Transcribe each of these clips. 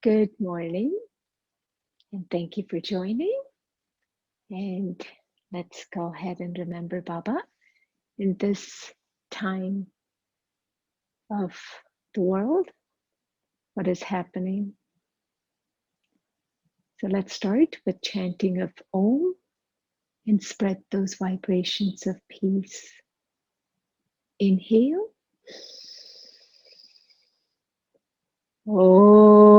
Good morning, and thank you for joining. And let's go ahead and remember Baba in this time of the world, what is happening. So let's start with chanting of Om and spread those vibrations of peace. Inhale. Om.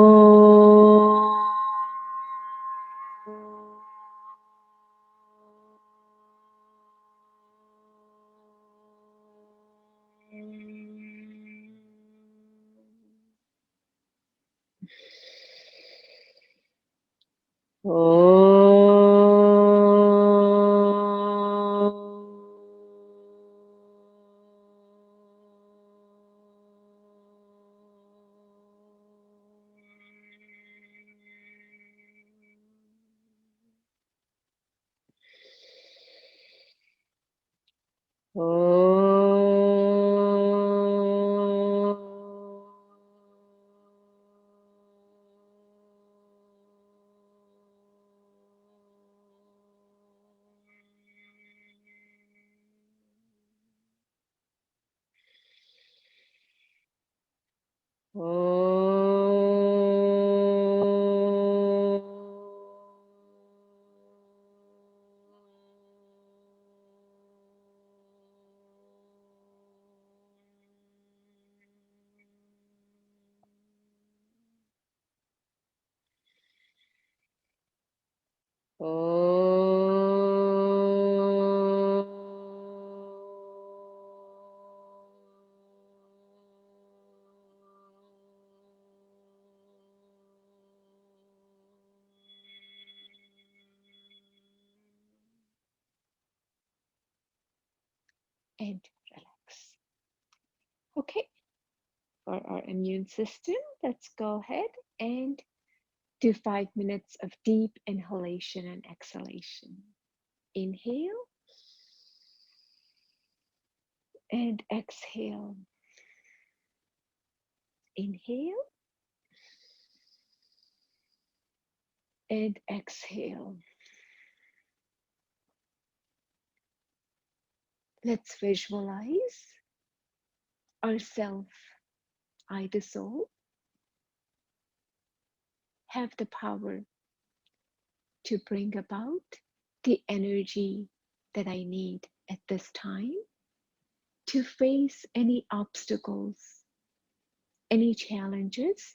And relax. Okay, for our immune system, let's go ahead and do 5 minutes of deep inhalation and exhalation. Inhale and exhale. Inhale and exhale. Let's visualize ourself, I the soul, have the power to bring about the energy that I need at this time to face any obstacles, any challenges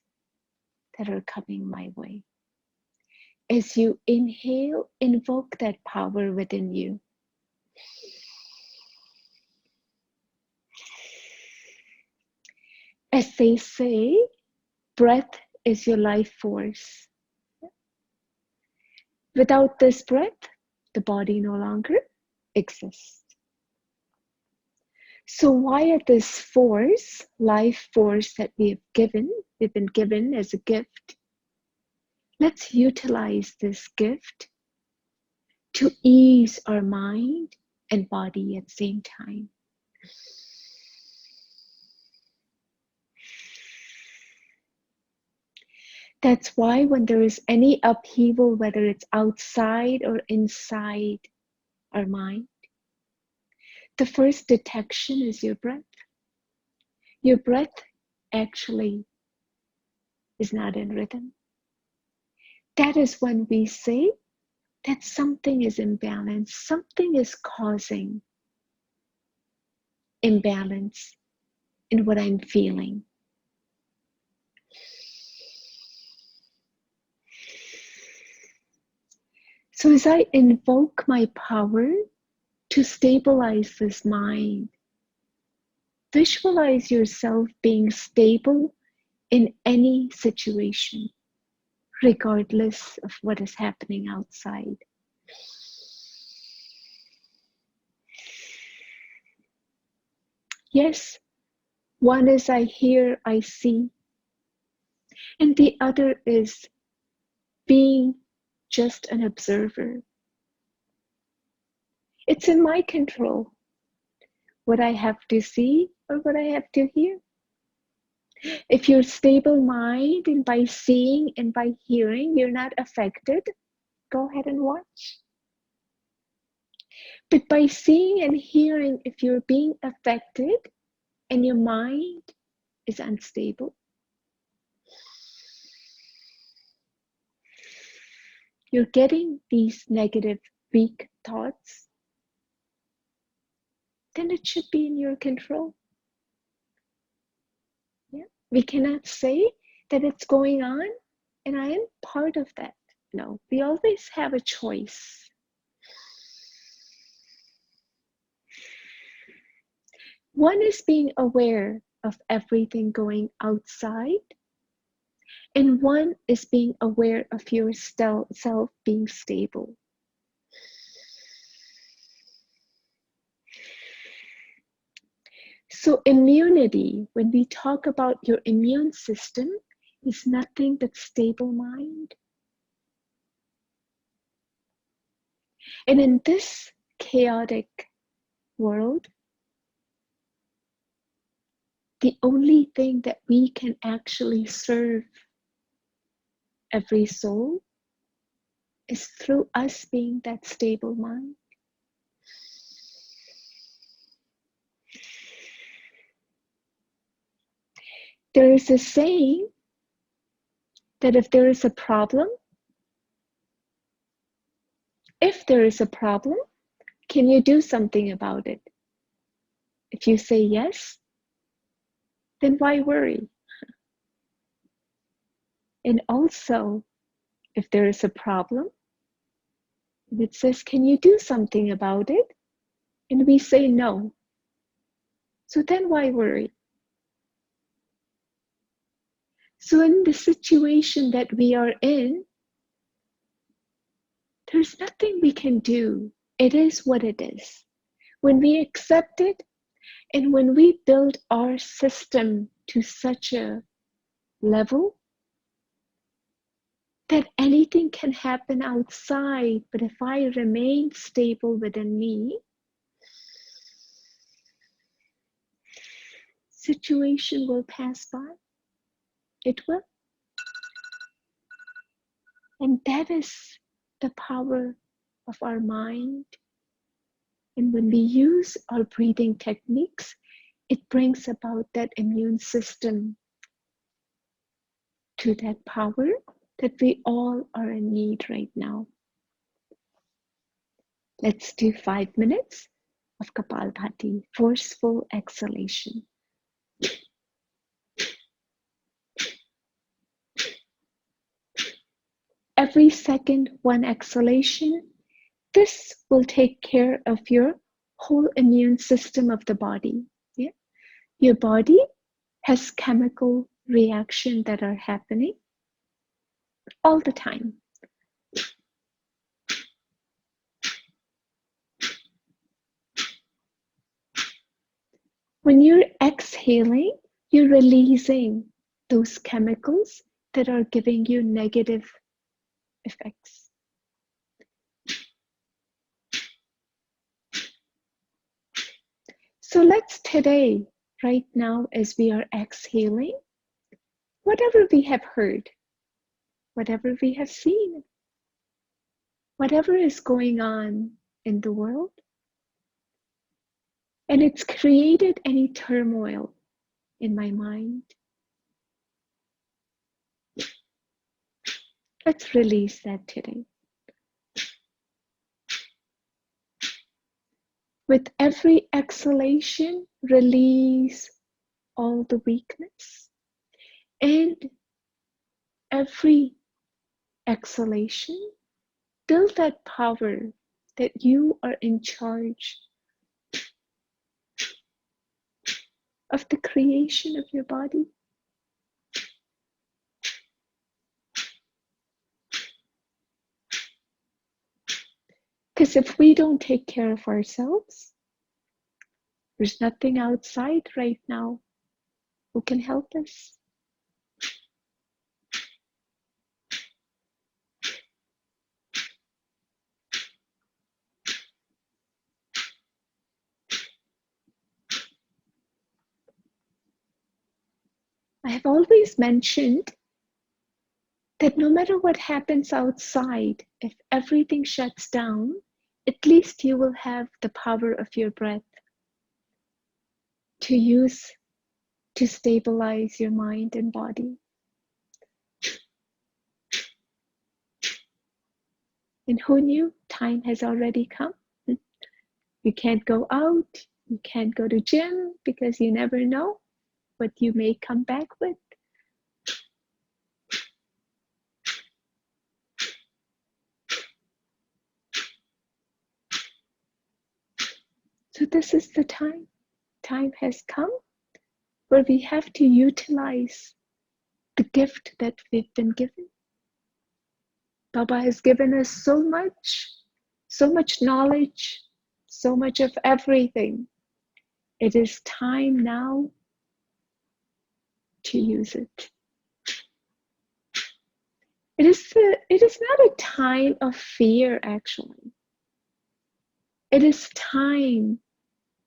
that are coming my way. As you inhale, invoke that power within you. As they say, breath is your life force. Without this breath, the body no longer exists. So via this force, life force that we've been given as a gift, let's utilize this gift to ease our mind and body at the same time. That's why when there is any upheaval, whether it's outside or inside our mind, the first detection is your breath. Your breath actually is not in rhythm. That is when we say that something is imbalanced, something is causing imbalance in what I'm feeling. So as I invoke my power to stabilize this mind, visualize yourself being stable in any situation, regardless of what is happening outside. Yes, one is I hear, I see, and the other is being just an observer. It's in my control what I have to see or what I have to hear. If you're stable mind and by seeing and by hearing, you're not affected, go ahead and watch. But by seeing and hearing, if you're being affected and your mind is unstable, you're getting these negative, weak thoughts, then it should be in your control. Yeah? We cannot say that it's going on and I am part of that. No, we always have a choice. One is being aware of everything going outside, and one is being aware of yourself being stable. So immunity, when we talk about your immune system, is nothing but stable mind. And in this chaotic world, the only thing that we can actually serve every soul is through us being that stable mind. There is a saying that if there is a problem, can you do something about it? If you say yes, then why worry? And also, if there is a problem, and it says, can you do something about it? And we say no. So then why worry? So in the situation that we are in, there's nothing we can do. It is what it is. When we accept it, and when we build our system to such a level that anything can happen outside, but if I remain stable within me, situation will pass by. It will. And that is the power of our mind. And when we use our breathing techniques, it brings about that immune system to that power that we all are in need right now. Let's do 5 minutes of Kapalbhati, forceful exhalation. Every second, one exhalation. This will take care of your whole immune system of the body. Yeah? Your body has chemical reactions that are happening all the time. When you're exhaling, you're releasing those chemicals that are giving you negative effects. So let's today, right now, as we are exhaling, whatever we have heard, whatever we have seen, whatever is going on in the world, and it's created any turmoil in my mind, let's release that today. With every exhalation, release all the weakness, and every exhalation, build that power that you are in charge of the creation of your body. Because if we don't take care of ourselves, there's nothing outside right now who can help us. I have always mentioned that no matter what happens outside, if everything shuts down, at least you will have the power of your breath to use to stabilize your mind and body. And who knew? Time has already come. You can't go out, you can't go to gym because you never know what you may come back with. So this is the time. Time has come where we have to utilize the gift that we've been given. Baba has given us so much knowledge, so much of everything. It is time now to use it. It is not a time of fear, actually. It is time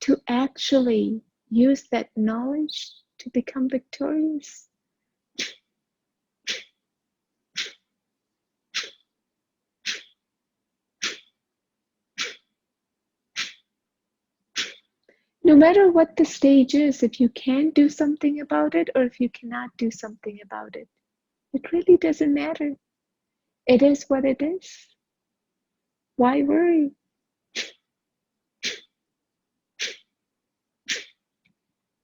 to actually use that knowledge to become victorious. No matter what the stage is, if you can do something about it or if you cannot do something about it, it really doesn't matter. It is what it is. Why worry?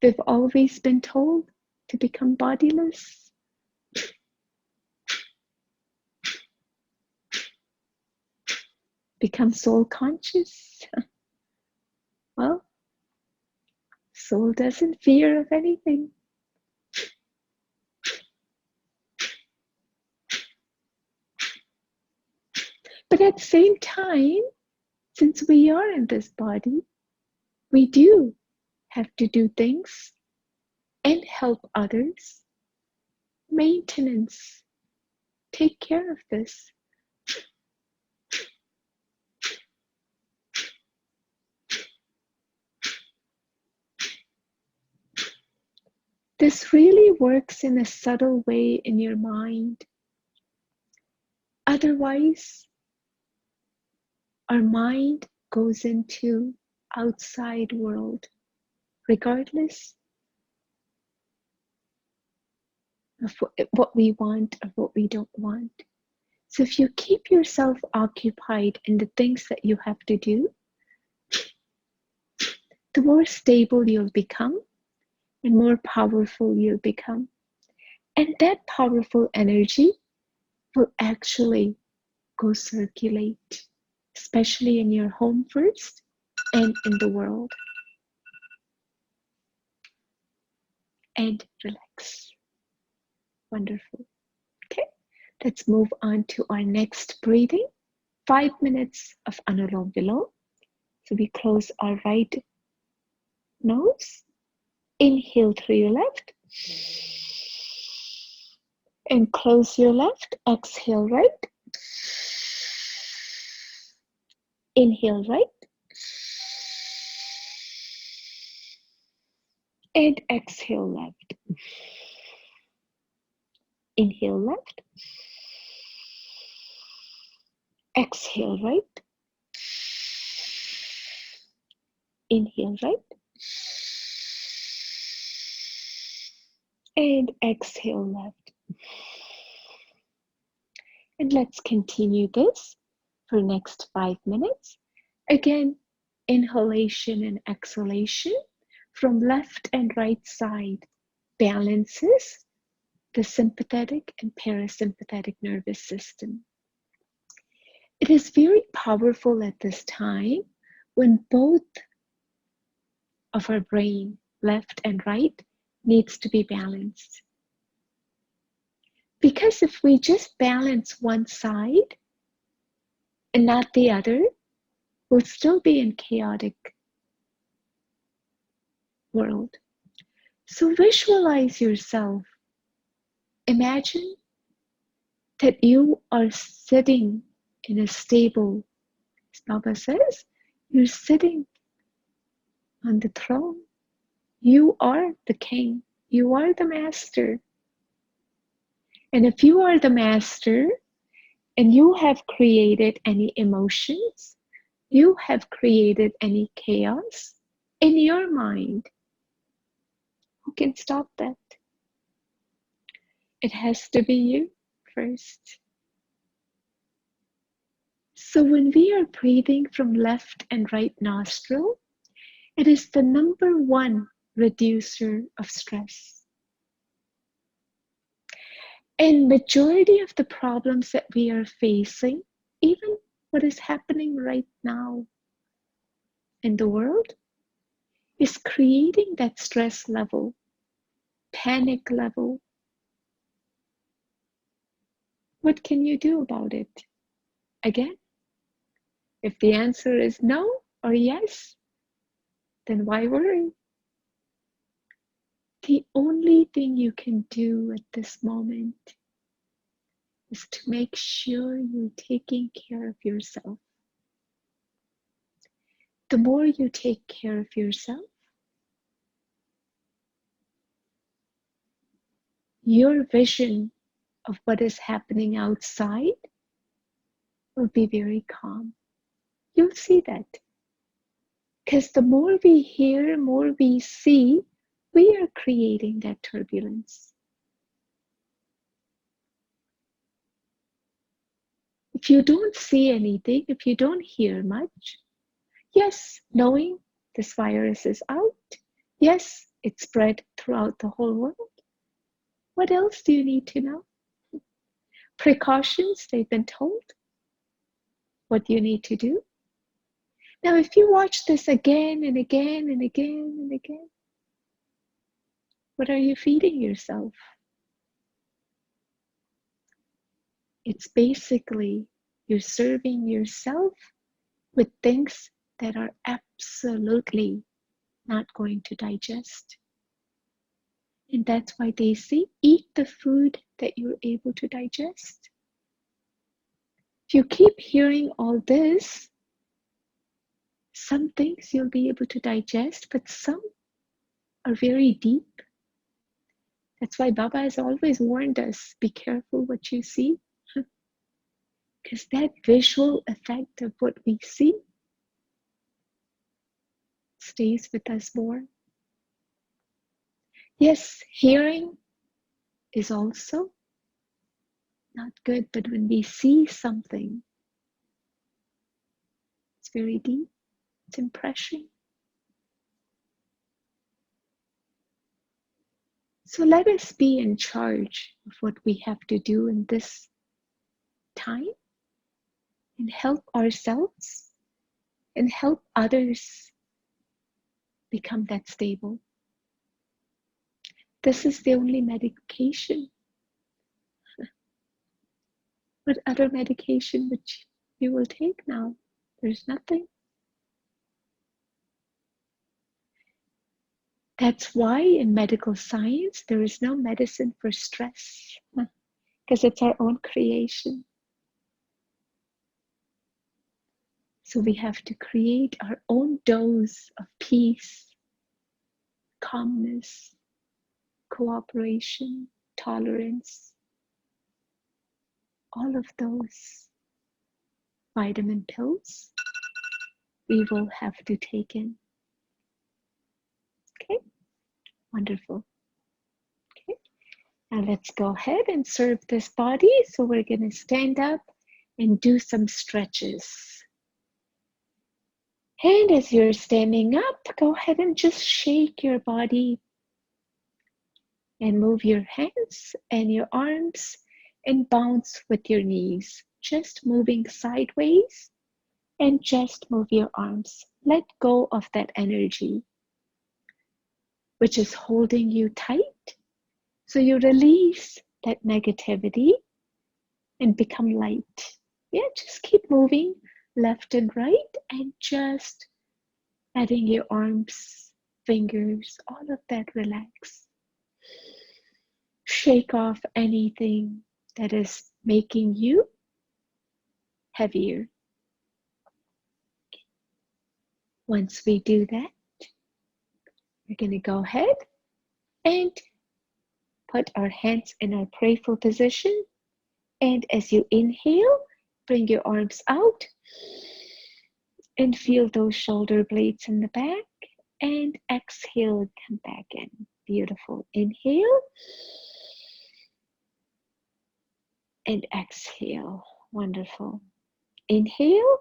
We've always been told to become bodiless. Become soul conscious. Well, soul doesn't fear of anything. But at the same time, since we are in this body, we do have to do things and help others. Maintenance. Take care of this. This really works in a subtle way in your mind. Otherwise, our mind goes into outside world, regardless of what we want or what we don't want. So if you keep yourself occupied in the things that you have to do, the more stable you'll become and more powerful you'll become. And that powerful energy will actually go circulate, especially in your home first and in the world. And relax. Wonderful. Okay, let's move on to our next breathing. 5 minutes of Anulom Vilom. So we close our right nose. Inhale through your left. And close your left. Exhale right. Inhale right. And exhale left. Inhale left. Exhale right. Inhale right. And exhale left. And let's continue this for next 5 minutes. Again, inhalation and exhalation from left and right side balances the sympathetic and parasympathetic nervous system. It is very powerful at this time when both of our brain, left and right, needs to be balanced. Because if we just balance one side and not the other, we'll still be in chaotic world. So visualize yourself. Imagine that you are sitting in a stable, as Baba says, you're sitting on the throne. You are the king. You are the master. And if you are the master and you have created any emotions, you have created any chaos in your mind, who can stop that? It has to be you first. So when we are breathing from left and right nostril, it is the number one reducer of stress. And majority of the problems that we are facing, even what is happening right now in the world, is creating that stress level, panic level. What can you do about it? Again, if the answer is no or yes, then why worry? The only thing you can do at this moment is to make sure you're taking care of yourself. The more you take care of yourself, your vision of what is happening outside will be very calm. You'll see that. Because the more we hear, more we see, we are creating that turbulence. If you don't see anything, if you don't hear much, yes, knowing this virus is out, yes, it's spread throughout the whole world. What else do you need to know? Precautions, they've been told. What you need to do. Now, if you watch this again and again and again and again, what are you feeding yourself? It's basically you're serving yourself with things that are absolutely not going to digest. And that's why they say, eat the food that you're able to digest. If you keep hearing all this, some things you'll be able to digest, but some are very deep. That's why Baba has always warned us, be careful what you see. Because that visual effect of what we see stays with us more. Yes, hearing is also not good, but when we see something, it's very deep, it's impression. So let us be in charge of what we have to do in this time and help ourselves and help others become that stable. This is the only medication. What other medication which you will take now? There's nothing. That's why in medical science, there is no medicine for stress, because it's our own creation. So we have to create our own dose of peace, calmness, cooperation, tolerance, all of those vitamin pills we will have to take in. Okay, wonderful. Okay, now let's go ahead and serve this body. So we're going to stand up and do some stretches. And as you're standing up, go ahead and just shake your body and move your hands and your arms and bounce with your knees, just moving sideways, and just move your arms. Let go of that energy which is holding you tight. So you release that negativity and become light. Yeah, just keep moving left and right and just letting your arms, fingers, all of that relax. Shake off anything that is making you heavier. Once we do that, we're going to go ahead and put our hands in our prayerful position. And as you inhale, bring your arms out and feel those shoulder blades in the back. And exhale, come back in. Beautiful. Inhale and exhale. Wonderful. Inhale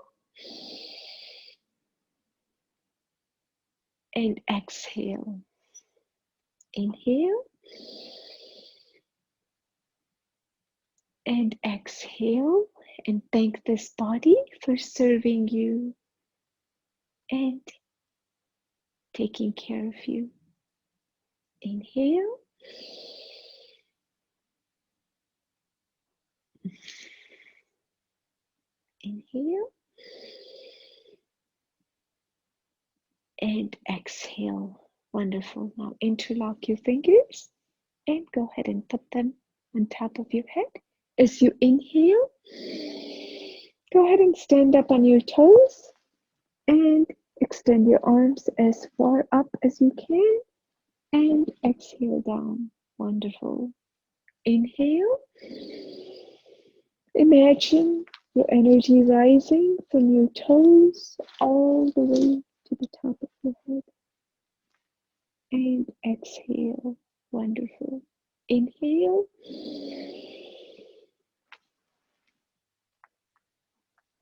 and exhale. Inhale and exhale, and thank this body for serving you and taking care of you. Inhale. Inhale and exhale. Wonderful. Now interlock your fingers and go ahead and put them on top of your head. As you inhale, go ahead and stand up on your toes and extend your arms as far up as you can and exhale down. Wonderful. Inhale. Imagine your energy rising from your toes all the way to the top of your head. And exhale. Wonderful. Inhale.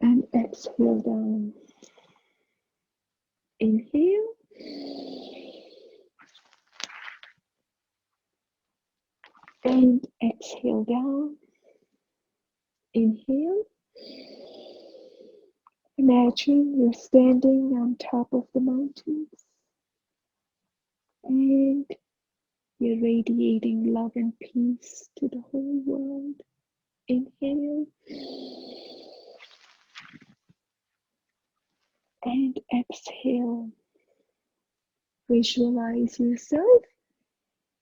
And exhale down. Inhale. And exhale down. Inhale. Imagine you're standing on top of the mountains and you're radiating love and peace to the whole world. Inhale and exhale. Visualize yourself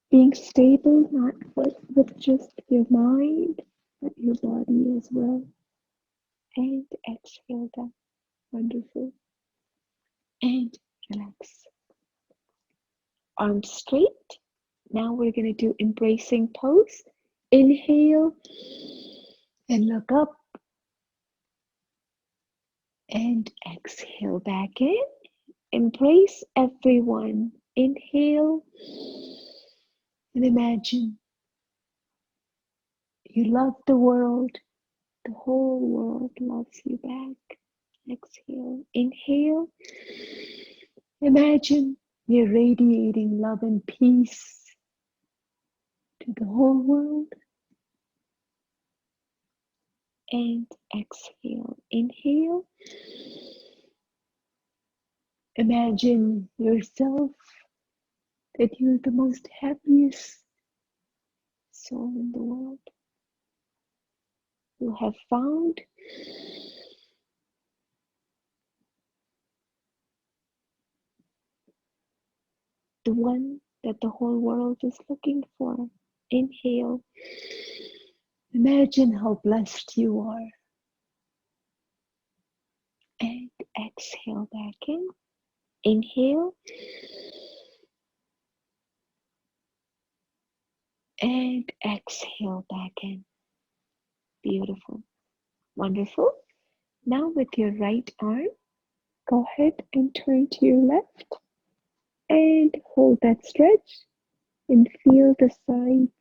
being stable, not with just your mind, but your body as well. And exhale down. Wonderful. And relax. Arms straight. Now we're going to do embracing pose. Inhale and look up. And exhale back in. Embrace everyone. Inhale and imagine you love the world. The whole world loves you back. Exhale. Inhale. Imagine you're radiating love and peace to the whole world. And exhale. Inhale. Imagine yourself that you're the most happiest soul in the world. You have found the one that the whole world is looking for. Inhale. Imagine how blessed you are. And exhale back in. Inhale. And exhale back in. Beautiful. Wonderful. Now with your right arm, go ahead and turn to your left and hold that stretch and feel the sides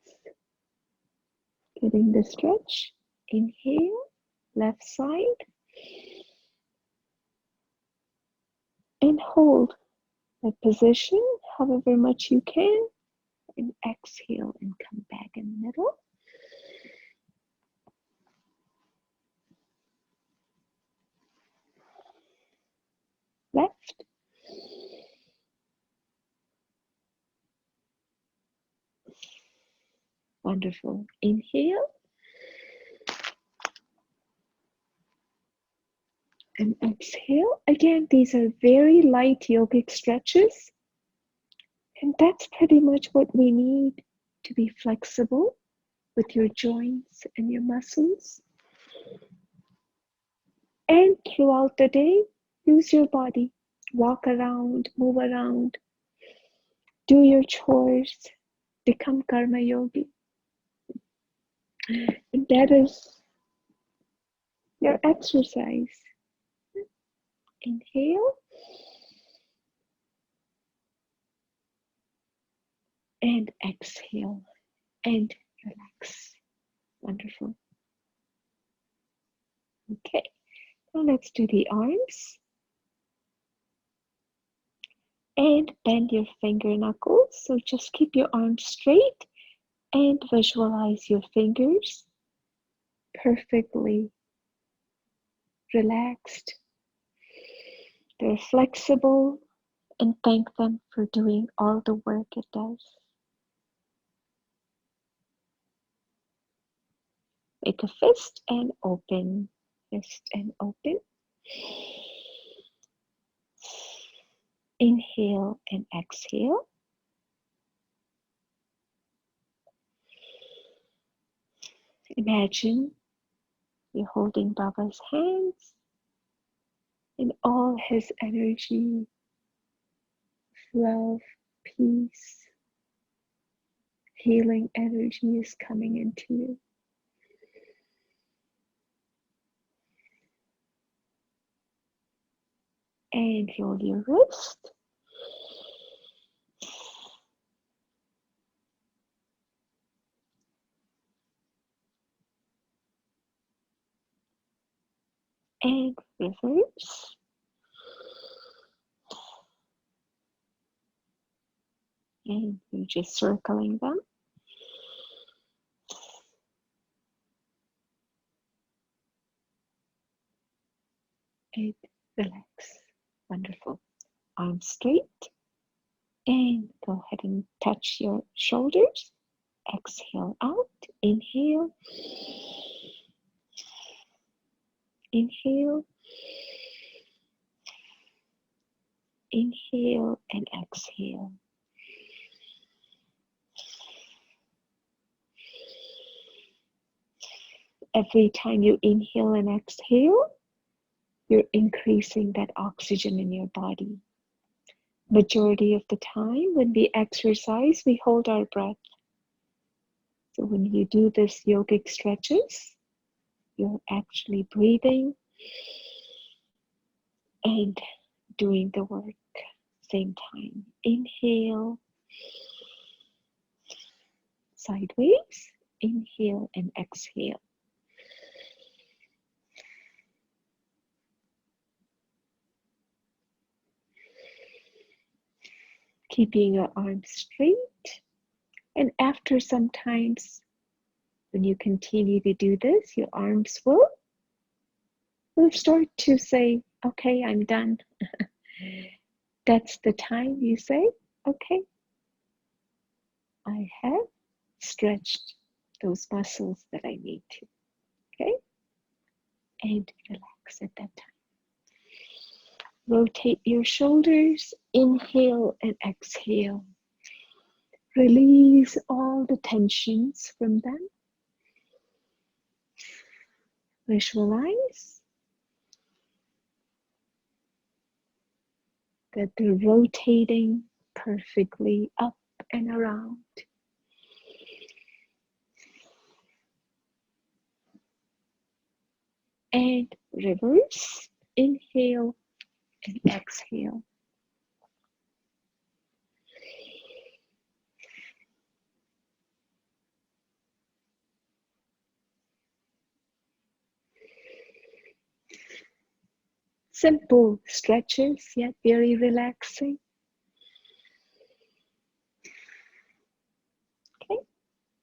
getting the stretch. Inhale, left side, and hold that position however much you can, and exhale and come back in the middle. Left. Wonderful. Inhale. And exhale. Again, these are very light yogic stretches. And that's pretty much what we need to be flexible with your joints and your muscles. And throughout the day, use your body. Walk around, move around, do your chores, become karma yogi. And that is your exercise. Inhale and exhale and relax. Wonderful. Okay, now let's do the arms. And bend your finger knuckles. So just keep your arms straight and visualize your fingers perfectly relaxed. They're flexible, and thank them for doing all the work it does. Make a fist and open. Fist and open. Inhale and exhale. Imagine you're holding Baba's hands and all his energy, love, peace, healing energy is coming into you. And roll your wrist. And reverse. And you're just circling them. And relax. Wonderful. Arms straight. And go ahead and touch your shoulders. Exhale out. Inhale. Inhale. Inhale and exhale. Every time you inhale and exhale, you're increasing that oxygen in your body. Majority of the time when we exercise, we hold our breath. So when you do this yogic stretches, you're actually breathing and doing the work same time. Inhale, sideways, inhale and exhale. Keeping your arms straight. And after sometimes, when you continue to do this, your arms will start to say, okay, I'm done. That's the time you say, okay, I have stretched those muscles that I need to, okay? And relax at that time. Rotate your shoulders, inhale and exhale. Release all the tensions from them. Visualize that they're rotating perfectly up and around. And reverse, inhale and exhale. Simple stretches, yet very relaxing. Okay,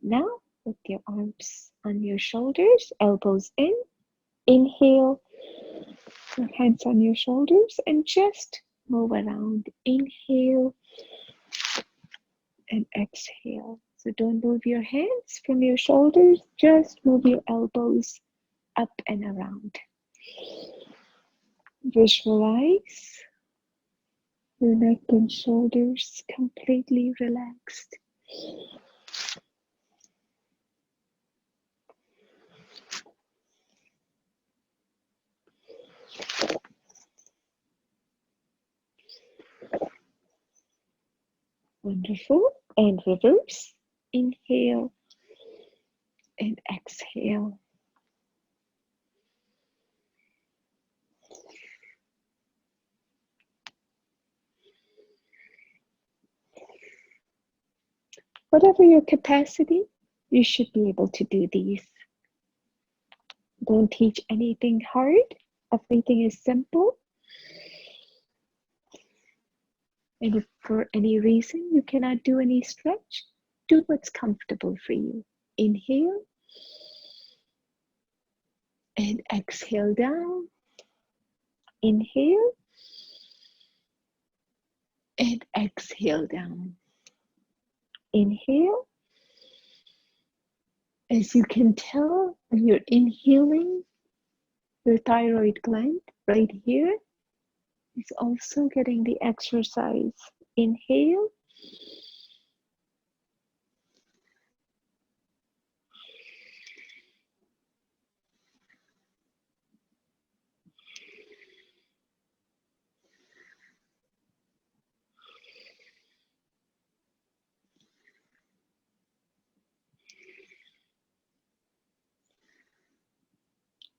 now put your arms on your shoulders, elbows in. Inhale, your hands on your shoulders, and just move around. Inhale and exhale. So don't move your hands from your shoulders, just move your elbows up and around. Visualize your neck and shoulders completely relaxed. Wonderful. And reverse. Inhale and exhale. Whatever your capacity, you should be able to do these. Don't teach anything hard. Everything is simple. And if for any reason you cannot do any stretch, do what's comfortable for you. Inhale and exhale down. Inhale and exhale down. Inhale. As you can tell, when you're inhaling, your thyroid gland right here is also getting the exercise. Inhale.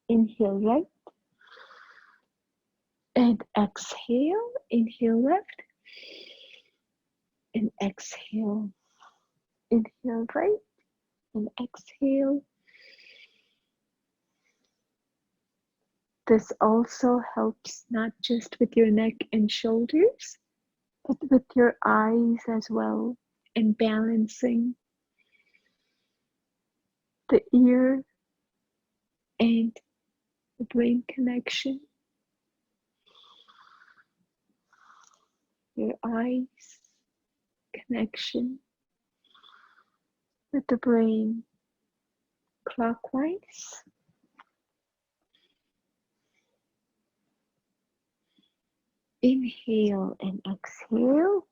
Inhale right and exhale. Inhale left and exhale. Inhale right and exhale. This also helps not just with your neck and shoulders, but with your eyes as well, and balancing the ear and the brain connection. Your eyes connection with the brain clockwise. Inhale and exhale.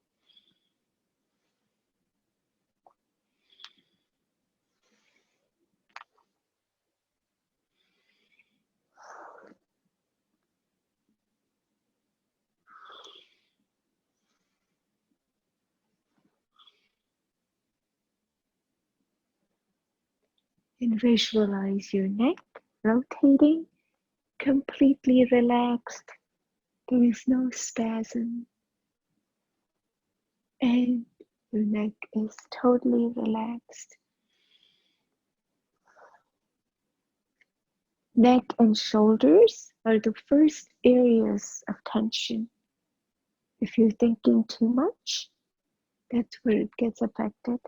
And visualize your neck rotating, completely relaxed. There is no spasm. And your neck is totally relaxed. Neck and shoulders are the first areas of tension. If you're thinking too much, that's where it gets affected.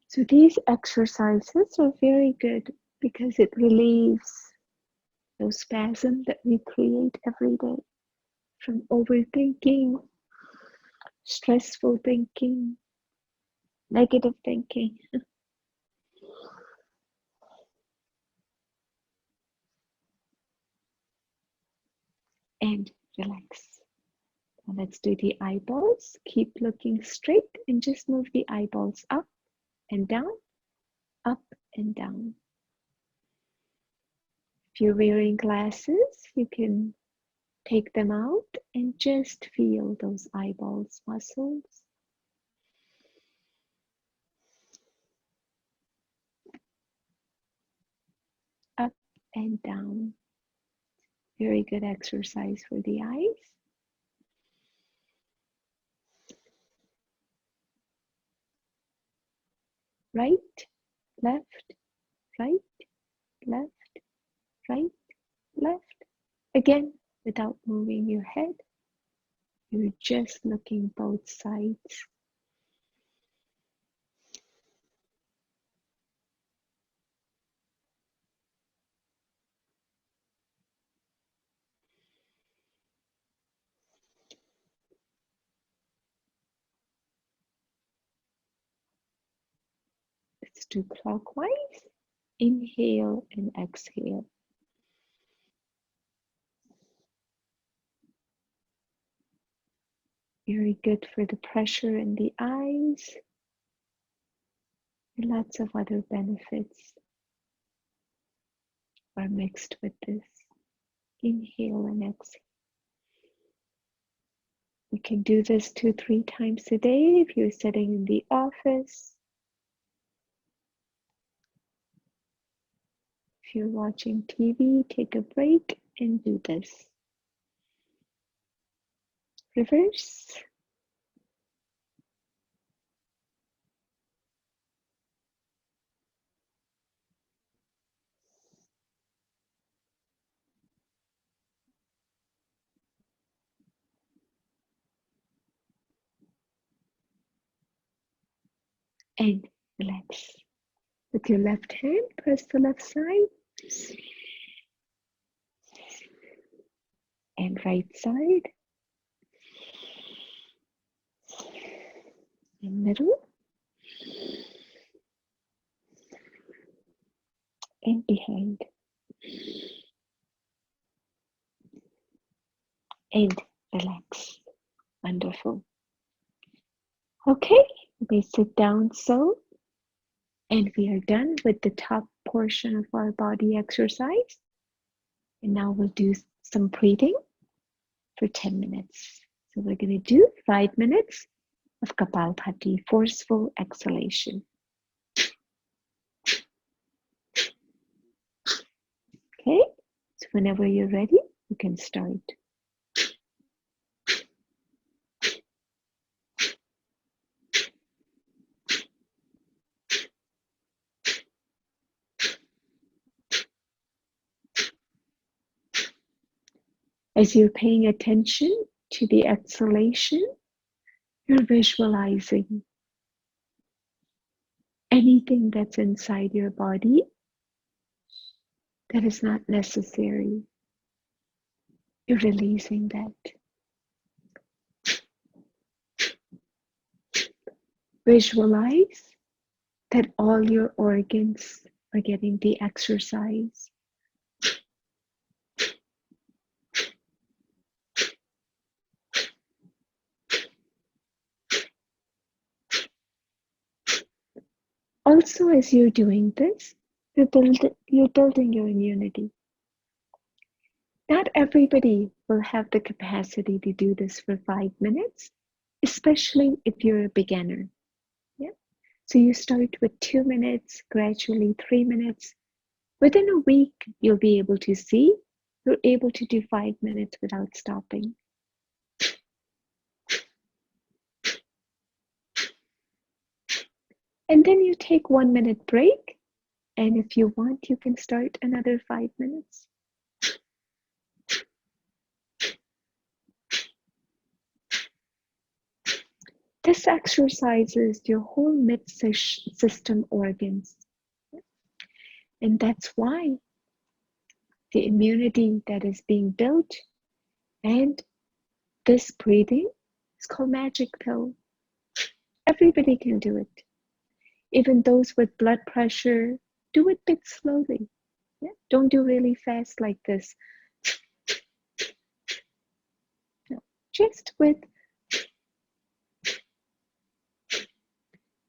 So these exercises are very good because it relieves those spasms that we create every day from overthinking, stressful thinking, negative thinking. And relax. Now let's do the eyeballs. Keep looking straight and just move the eyeballs up and down, up and down. If you're wearing glasses, you can take them out and just feel those eyeballs muscles. Up and down. Very good exercise for the eyes. Right, left, right, left, right, left. Again, without moving your head. You're just looking both sides. Let's do clockwise. Inhale and exhale. Very good for the pressure in the eyes. And lots of other benefits are mixed with this. Inhale and exhale. You can do this 2-3 times a day if you're sitting in the office. If you're watching TV, take a break and do this. Reverse. And relax. With your left hand, press the left side. And right side. And middle. And behind. And relax. Wonderful. Okay, we sit down so. And we are done with the top portion of our body exercise. And now we'll do some breathing for 10 minutes. So we're going to do 5 minutes of Kapalbhati, forceful exhalation. Okay, so whenever you're ready, you can start. As you're paying attention to the exhalation, you're visualizing anything that's inside your body that is not necessary. You're releasing that. Visualize that all your organs are getting the exercise. Also, as you're doing this, you're building your immunity. Not everybody will have the capacity to do this for 5 minutes, especially if you're a beginner. Yeah? So you start with 2 minutes, gradually 3 minutes. Within a week, you'll be able to see you're able to do 5 minutes without stopping. And then you take 1 minute break. And if you want, you can start another 5 minutes. This exercises your whole mid-system organs. And that's why the immunity that is being built and this breathing is called magic pill. Everybody can do it. Even those with blood pressure, do it a bit slowly. Yeah? Don't do really fast like this. No, just with,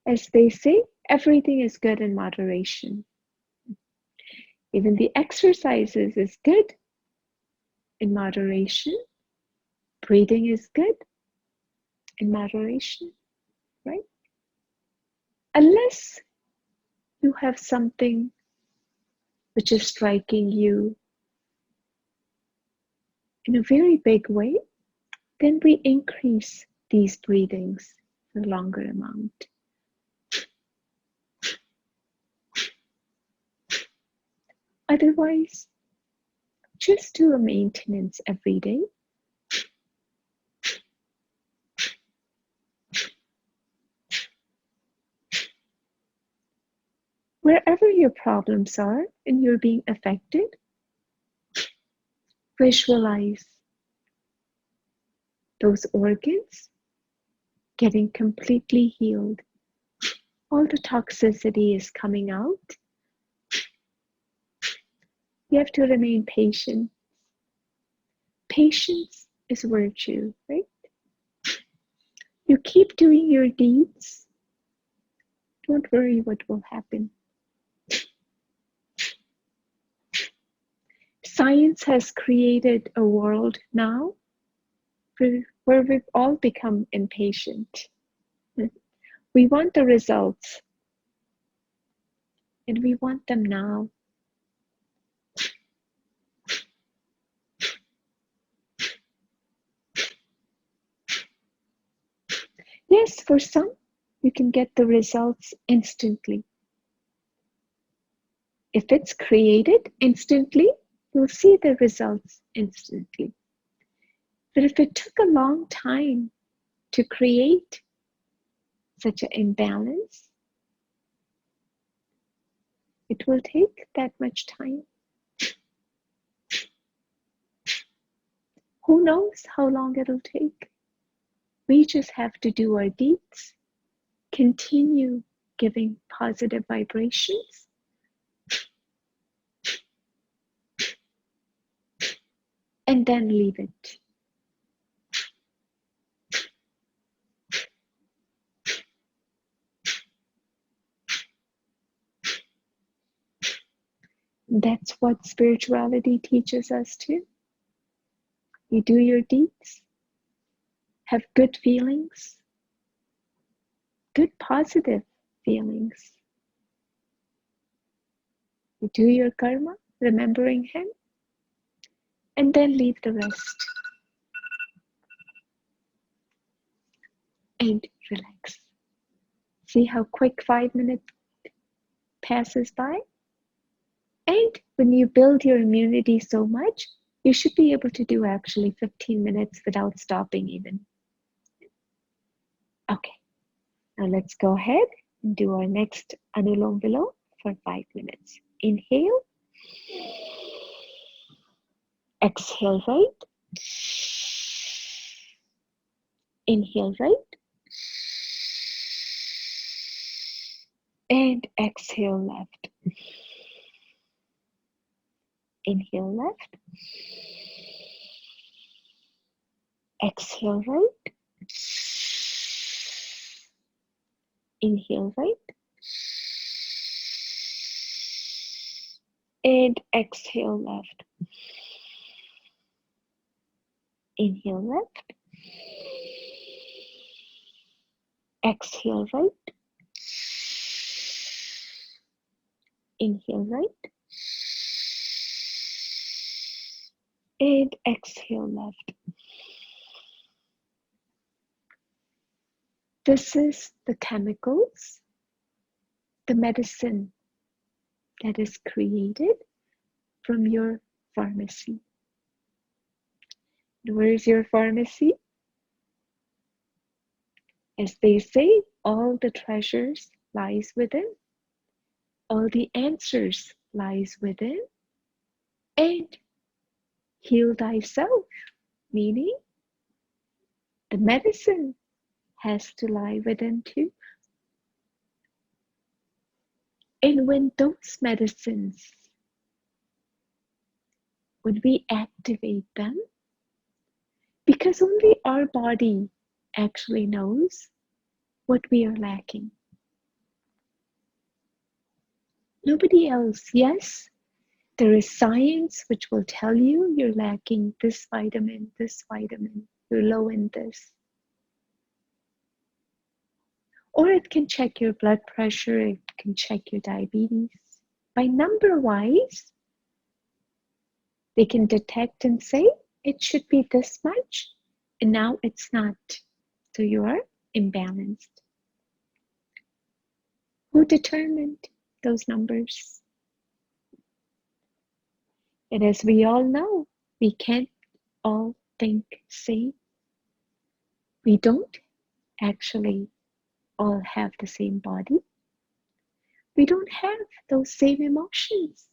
as they say, everything is good in moderation. Even the exercises is good in moderation. Breathing is good in moderation, right? Unless you have something which is striking you in a very big way, then we increase these breathings for a longer amount. Otherwise, just do a maintenance every day. Wherever your problems are and you're being affected, visualize those organs getting completely healed. All the toxicity is coming out. You have to remain patient. Patience is virtue, right? You keep doing your deeds. Don't worry what will happen. Science has created a world now where we've all become impatient. We want the results, and we want them now. Yes, for some, you can get the results instantly. If it's created instantly, you'll see the results instantly. But if it took a long time to create such an imbalance, it will take that much time. Who knows how long it'll take? We just have to do our deeds, continue giving positive vibrations, and then leave it. That's what spirituality teaches us too. You do your deeds, have good feelings, good positive feelings. You do your karma, remembering Him, and then leave the rest. And relax. See how quick 5 minutes passes by? And when you build your immunity so much, you should be able to do actually 15 minutes without stopping even. Okay, now let's go ahead and do our next Anulom Vilom for 5 minutes. Inhale. Exhale right. Inhale right. And exhale left. Inhale left. Exhale right. Inhale right. And exhale left. Inhale left. Exhale right. Inhale right. And exhale left. This is the chemicals, the medicine that is created from your pharmacy. Where is your pharmacy? As they say, all the treasures lies within. All the answers lies within. And heal thyself, meaning the medicine has to lie within too. And when those medicines, when we activate them, because only our body actually knows what we are lacking. Nobody else. Yes, there is science which will tell you you're lacking this vitamin, you're low in this. Or it can check your blood pressure, it can check your diabetes. By number wise, they can detect and say, it should be this much, and now it's not. So you are imbalanced. Who determined those numbers? And as we all know, we can't all think same. We don't actually all have the same body. We don't have those same emotions.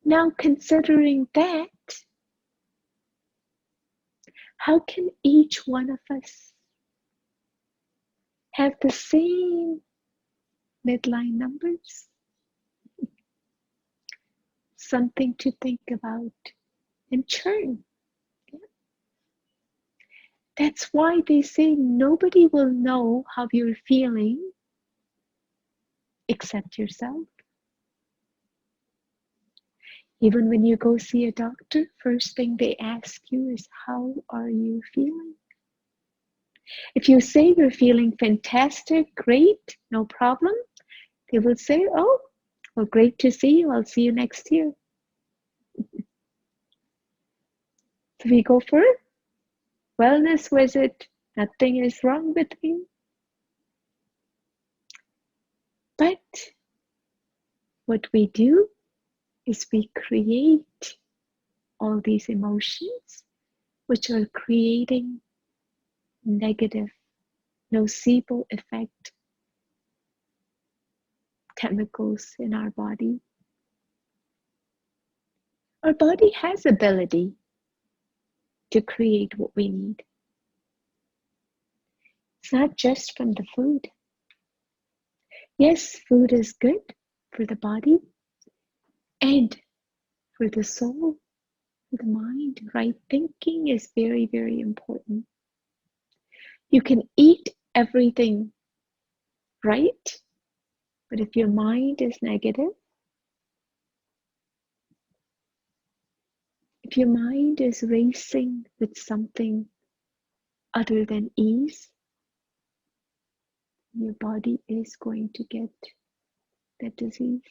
Now, considering that, how can each one of us have the same midline numbers? Something to think about and churn. Yeah. That's why they say nobody will know how you're feeling except yourself. Even when you go see a doctor, first thing they ask you is, how are you feeling? If you say you're feeling fantastic, great, no problem, they will say, oh, well, great to see you. I'll see you next year. So we go for wellness visit. Nothing is wrong with me. But what we do is we create all these emotions which are creating negative, nocebo effect chemicals in our body. Our body has ability to create what we need. It's not just from the food. Yes, food is good for the body and for the soul, for the mind. Right thinking is very, very important. You can eat everything right, but if your mind is negative, if your mind is racing with something other than ease, your body is going to get that disease.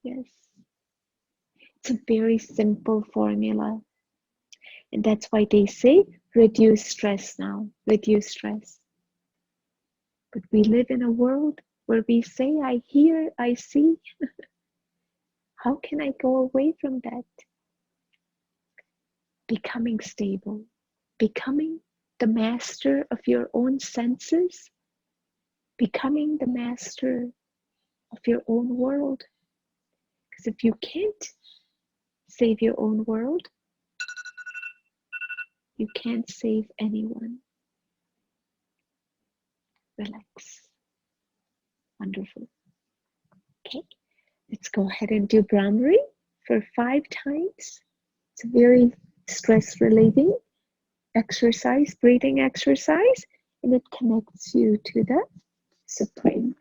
Yes. It's a very simple formula. And that's why they say, reduce stress now, reduce stress. But we live in a world where we say, I hear, I see. How can I go away from that? Becoming stable, becoming the master of your own senses, becoming the master of your own world. Because if you can't save your own world, you can't save anyone. Relax. Wonderful. Okay, let's go ahead and do Brahmari for 5 times. It's a very stress relieving exercise, breathing exercise, and it connects you to the Supreme.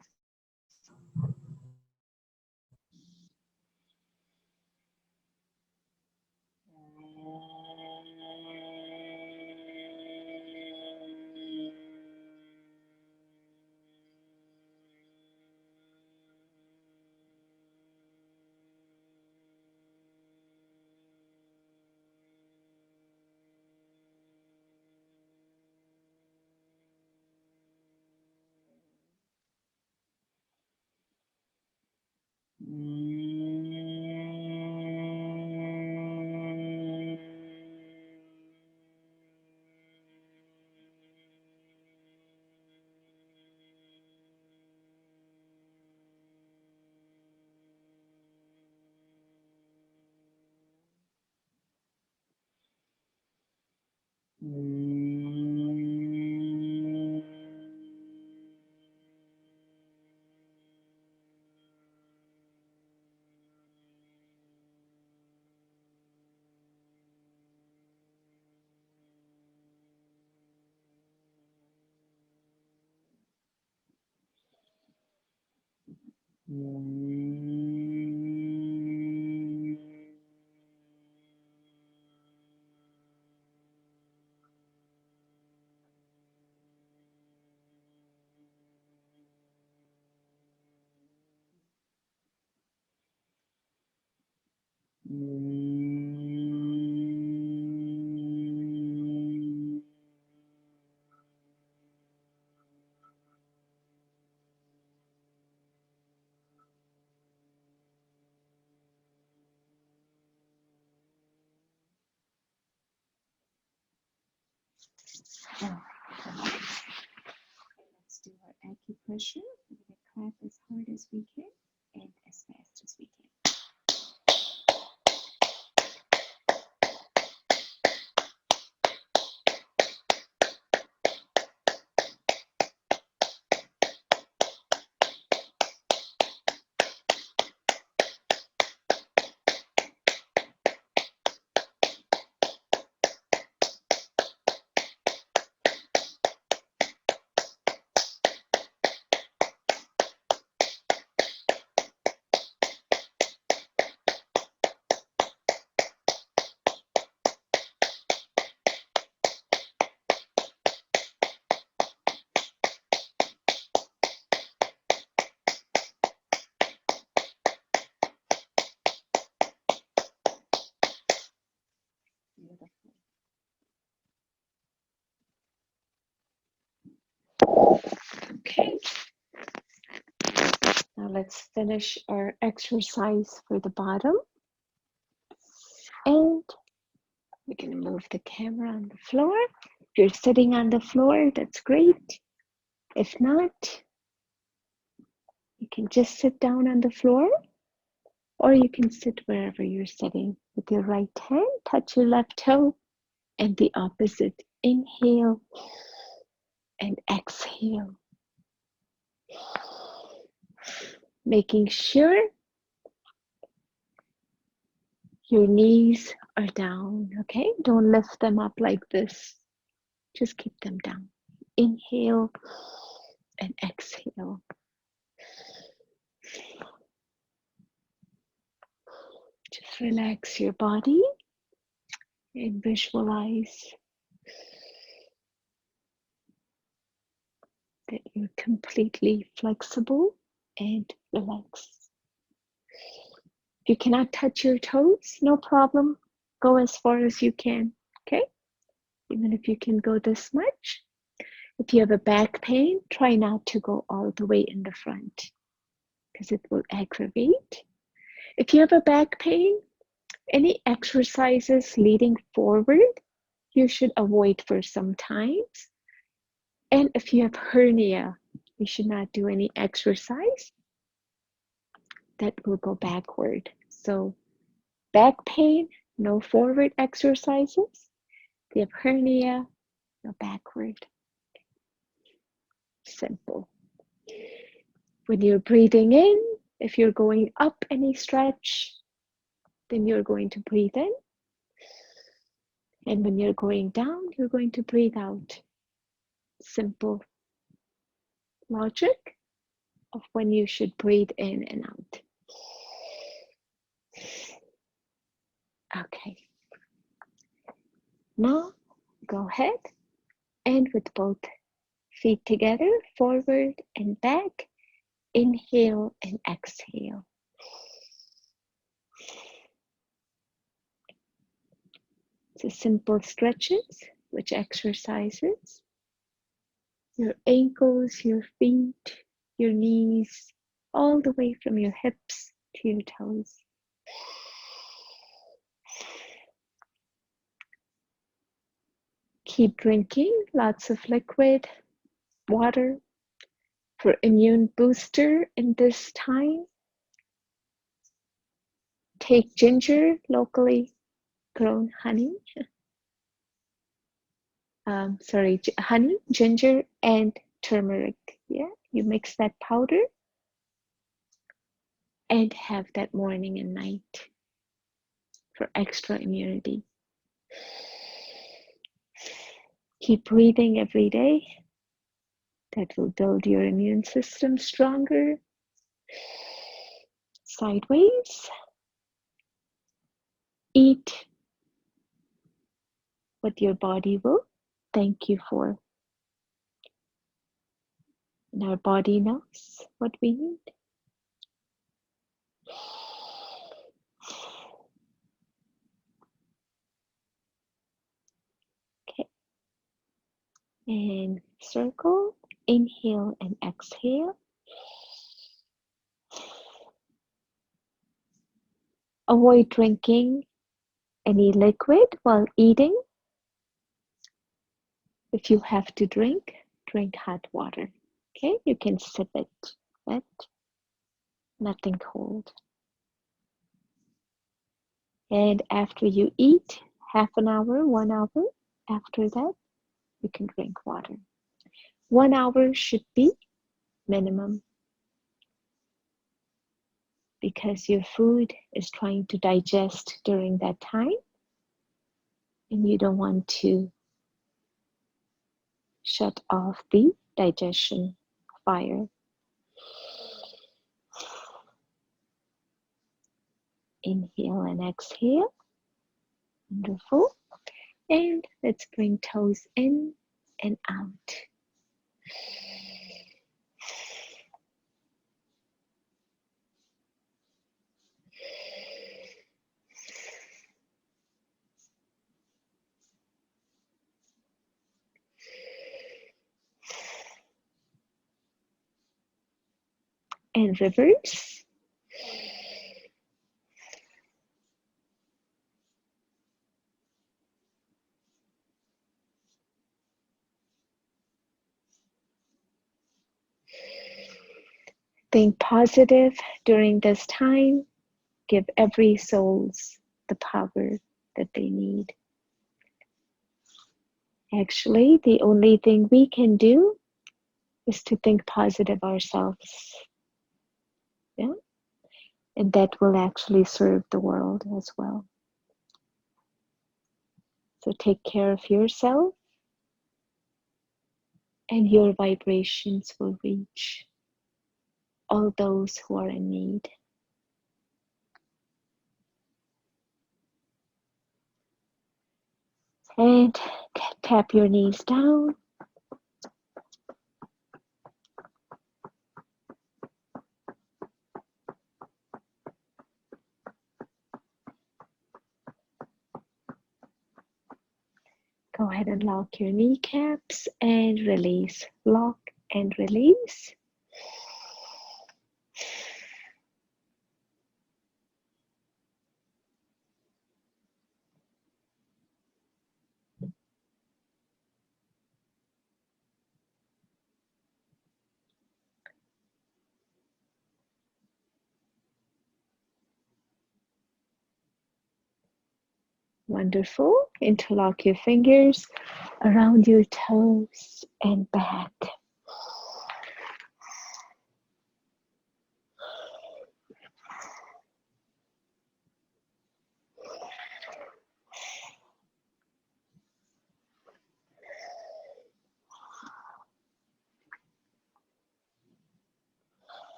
Let's do our acupressure. We're going to clap as hard as we can and as fast as we can. let's finish our exercise for the bottom. And we're going to move the camera on the floor. If you're sitting on the floor, that's great. If not, you can just sit down on the floor, or you can sit wherever you're sitting. With your right hand, touch your left toe, and the opposite. Inhale and exhale. Making sure your knees are down, okay? Don't lift them up like this. Just keep them down. Inhale and exhale. Just relax your body and visualize that you're completely flexible and relaxed. If you cannot touch your toes, no problem. Go as far as you can, okay? Even if you can go this much. If you have a back pain, try not to go all the way in the front because it will aggravate. If you have a back pain, any exercises leading forward, you should avoid for some times. And if you have hernia, you should not do any exercise that will go backward. So back pain, no forward exercises. If you have hernia, no backward. Simple. When you're breathing in, if you're going up any stretch, then you're going to breathe in. And when you're going down, you're going to breathe out. Simple logic of when you should breathe in and out. Okay. Now go ahead and with both feet together, forward and back, inhale and exhale. So simple stretches, which exercises your ankles, your feet, your knees, all the way from your hips to your toes. Keep drinking lots of liquid, water for immune booster in this time. Take ginger, locally grown honey. Honey, ginger, and turmeric. Yeah, you mix that powder and have that morning and night for extra immunity. Keep breathing every day. That will build your immune system stronger. Sideways. Eat what your body will thank you for. And our body knows what we need. Okay. And circle. Inhale and exhale. Avoid drinking any liquid while eating. If you have to drink hot water. Okay, you can sip it, but nothing cold. And after you eat, half an hour, 1 hour, after that, you can drink water. 1 hour should be minimum because your food is trying to digest during that time and you don't want to shut off the digestion fire. Inhale and exhale. Wonderful. And let's bring toes in and out. and reverse. Think positive during this time. Give every soul the power that they need. Actually, the only thing we can do is to think positive ourselves. Yeah? And that will actually serve the world as well. So take care of yourself, and your vibrations will reach all those who are in need. And tap your knees down. Go ahead and lock your kneecaps and release. Lock and release. Wonderful. Interlock your fingers around your toes and back.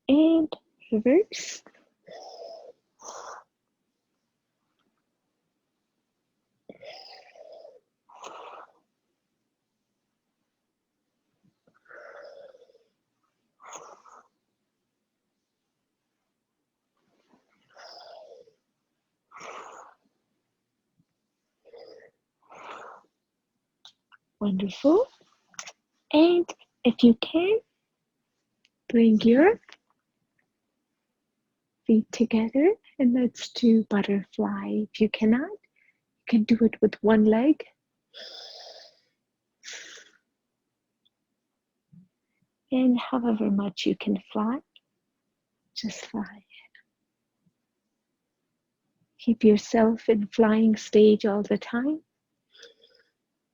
And reverse. Wonderful. And if you can, bring your feet together and let's do butterfly. If you cannot, you can do it with one leg. And however much you can fly, just fly. Keep yourself in flying stage all the time.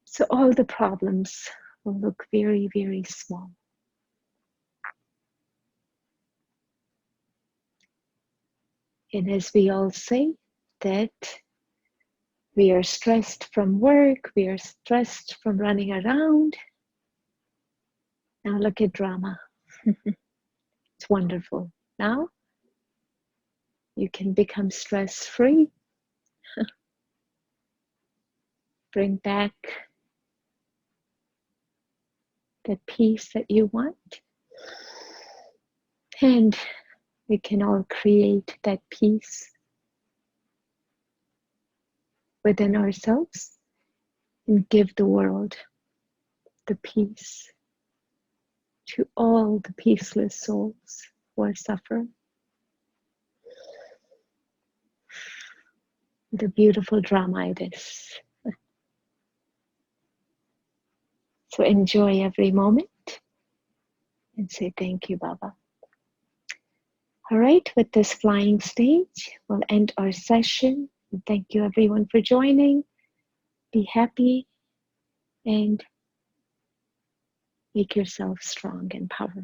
So all the problems will look very, very small. And as we all say, that we are stressed from work, we are stressed from running around. Now look at drama. It's wonderful. Now you can become stress-free. Bring back the peace that you want. And we can all create that peace within ourselves and give the world the peace to all the peaceless souls who are suffering. The beautiful drama it is. So enjoy every moment and say thank you, Baba. All right, with this flying stage, we'll end our session. And thank you everyone for joining. Be happy and make yourself strong and powerful.